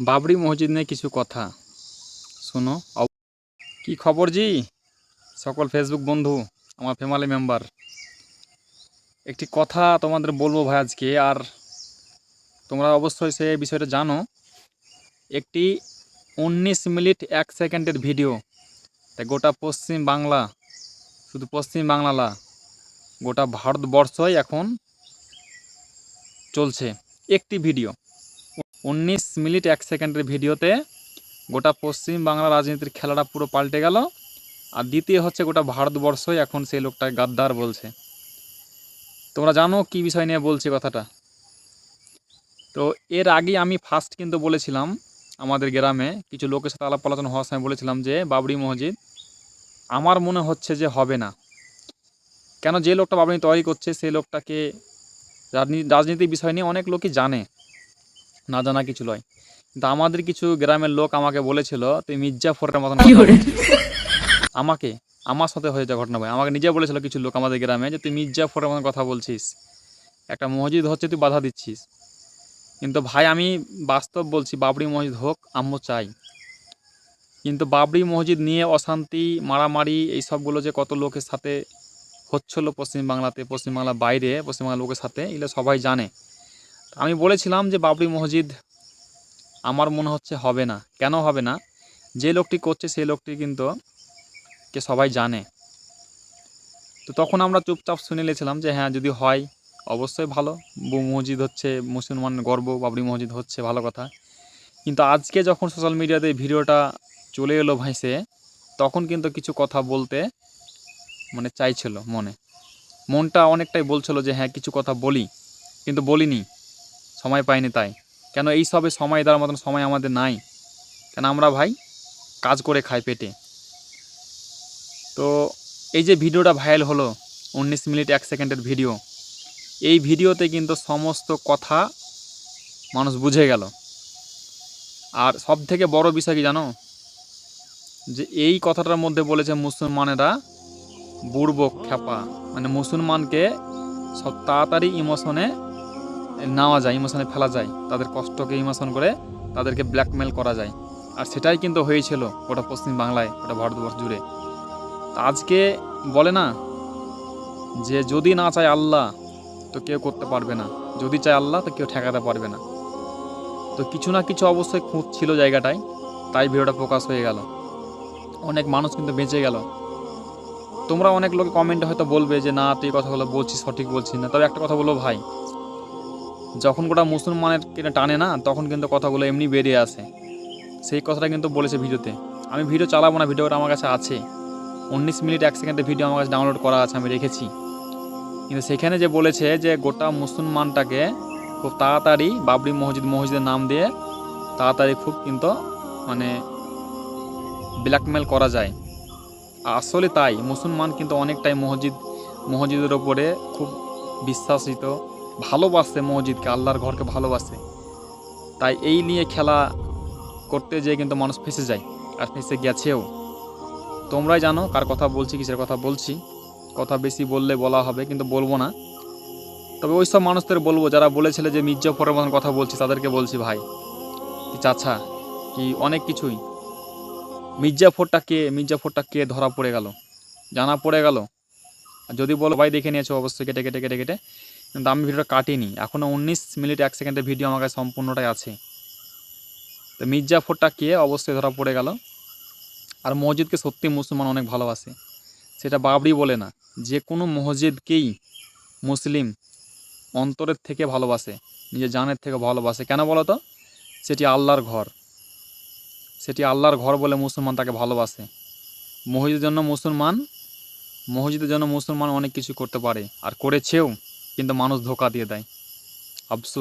বাবরি মসজিদ নিয়ে কিছু কথা শোনো। কি খবর জি সকল ফেসবুক বন্ধু, আমার ফ্যামিলি মেম্বার, একটি কথা তোমাদের বলবো ভাই আজকে। আর তোমরা অবশ্যই সে বিষয়টা জানো। একটি 19 মিনিট 1 সেকেন্ডের ভিডিও, তাই গোটা পশ্চিম বাংলা, শুধু পশ্চিম বাংলা না, গোটা ভারতবর্ষই এখন চলছে একটি ভিডিও। 19 মিনিট 1 সেকেন্ডের ভিডিওতে গোটা পশ্চিম বাংলা রাজনীতির খেলাটা পুরো পাল্টে গেল। আর দ্বিতীয় হচ্ছে গোটা ভারতবর্ষই এখন সেই লোকটাকে গাদ্দার বলছে। তোমরা জানো কি বিষয় নিয়ে বলছি কথাটা। তো এর আগে আমি ফার্স্ট কিন্তু বলেছিলাম, আমাদের গ্রামে কিছু লোকের সাথে আলাপ আলোচনা হওয়ার সময় বলেছিলাম যে বাবরি মসজিদ আমার মনে হচ্ছে যে হবে না। কেন, যে লোকটা বাবরি তৈরি করছে সেই লোকটাকে রাজনীতির বিষয় নিয়ে অনেক লোকই জানে, না জানা কিছু নয়। কিন্তু আমাদের কিছু গ্রামের লোক আমাকে বলেছিল তুই মির্জাফরের মতন কথা বলছিস। আমাকে, আমার সাথে হয়েছে ঘটনা ভাই, আমাকে নিজে বলেছিল কিছু লোক আমাদের গ্রামে যে তুই মির্জাফরের মতন কথা বলছিস, একটা মসজিদ হচ্ছে তুই বাধা দিচ্ছিস। কিন্তু ভাই আমি বাস্তব বলছি, বাবরি মসজিদ হোক আমিও চাই, কিন্তু বাবরি মসজিদ নিয়ে অশান্তি মারামারি এই সবগুলো যে কত লোকের সাথে হচ্ছিল পশ্চিমবাংলাতে, পশ্চিমবাংলার বাইরে, পশ্চিমবাংলার লোকের সাথে, এগুলো সবাই জানে। আমি বলেছিলাম যে বাবরি মসজিদ আমার মনে হচ্ছে হবে না। কেন হবে না? যে লোকটি করছে সেই লোকটি কিন্তু কে সবাই জানে। তো তখন আমরা চুপচাপ শুনে নিয়েছিলাম যে হ্যাঁ যদি হয় অবশ্যই ভালো, মসজিদ হচ্ছে মুসলমান গর্ব, বাবরি মসজিদ হচ্ছে ভালো কথা। কিন্তু আজকে যখন সোশ্যাল মিডিয়াতে ভিডিওটা চলে এলো ভাইসে, তখন কিন্তু কিছু কথা বলতে চাইছিল, মনটা অনেকটাই বলছিল যে হ্যাঁ কিছু কথা বলি, কিন্তু বলিনি, সময় পাইনি। তাই কেন এই সবে সময় দেওয়ার মতন সময় আমাদের নাই, কেন আমরা ভাই কাজ করে খাই পেটে। তো এই যে ভিডিওটা ভাইরাল হলো 19 মিনিট 1 সেকেন্ডের ভিডিও, এই ভিডিওতে কিন্তু সমস্ত কথা মানুষ বুঝে গেল। আর সব থেকে বড় বিষয় কি জানো, যে এই কথাটার মধ্যে বলেছে মুসলমানেরা বুড়বক খ্যাপা, মুসলমানকে সব তাড়াতাড়ি ইমোশনে নেওয়া যায়, ইমোশনে ফেলা যায়, তাদের কষ্টকে ইমোশন করে তাদেরকে ব্ল্যাকমেল করা যায়। আর সেটাই কিন্তু হয়েছিল গোটা পশ্চিম বাংলায়, গোটা ভারতবর্ষ জুড়ে। তা আজকে বলে না যে যদি না চায় আল্লাহ তো কেউ করতে পারবে না, যদি চায় আল্লাহ তো কেউ ঠেকাতে পারবে না। তো কিছু না কিছু অবশ্যই খুঁত ছিল জায়গাটায়, তাই ভিডিওটা প্রকাশ হয়ে গেল, অনেক মানুষ কিন্তু বেঁচে গেল। তোমরা অনেক লোকে কমেন্টে হয়তো বলবে যে না তুই এই কথাগুলো বলছিস সঠিক বলছিস না। তবে একটা কথা বলবো ভাই, যখন গোটা মুসলমানের কিনা টানে না, তখন কিন্তু কথাগুলো এমনি বেরিয়ে আসে। সেই কথাটা কিন্তু বলেছে ভিডিওতে। আমি ভিডিও চালাবো না, ভিডিওটা আমার কাছে আছে, 19 মিনিট 1 সেকেন্ডের ভিডিও আমার কাছে ডাউনলোড করা আছে, আমি রেখেছি। কিন্তু সেখানে যে বলেছে যে গোটা মুসলমানটাকে খুব তাড়াতাড়ি বাবরি মসজিদের নাম দিয়ে তাড়াতাড়ি খুব কিন্তু মানে ব্ল্যাকমেল করা যায়। আসলে তাই, মুসলমান কিন্তু অনেকটাই মসজিদের ওপরে খুব বিশ্বাসিত, ভালোবাসে মসজিদকে, আল্লাহর ঘরকে ভালোবাসে। তাই এই নিয়ে খেলা করতে যেয়ে কিন্তু মানুষ ফেঁসে যায়, আর ফেঁসে গেছেও। তোমরাই জানো কার কথা বলছি, কিসের কথা বলছি। কথা বেশি বললে বলা হবে, কিন্তু বলবো না। তবে ওই সব মানুষদের বলবো যারা বলেছিল যে মির্জাফরের মতন কথা বলছি, তাদেরকে বলছি ভাই কি চাচা কি অনেক কিছুই, মির্জাফরটা কে ধরা পড়ে গেল, জানা পড়ে গেল। আর যদি বলো ভাই দেখে নিয়েছো অবশ্যই কেটে কেটে কেটে কেটে, কিন্তু আমি ভিডিওটা কাটিনি, এখনও 19 মিনিট 1 সেকেন্ডের ভিডিও আমার কাছে সম্পূর্ণটাই আছে। তো মির্জাফরটা কে অবশ্যই ধরা পড়ে গেল। আর মসজিদকে সত্যি মুসলমান অনেক ভালোবাসে, সেটা বাবরি বলে না, যে কোনো মসজিদকেই মুসলিম অন্তরের থেকে ভালোবাসে, নিজের জানের থেকে ভালোবাসে। কেন বলো তো? সেটি আল্লাহর ঘর, সেটি আল্লাহর ঘর বলে মুসলমান তাকে ভালোবাসে। মসজিদের জন্য মুসলমান অনেক কিছু করতে পারে, আর করেছেও, কিন্তু মানুষ ধোঁকা দিয়ে দেয়। আফসোস।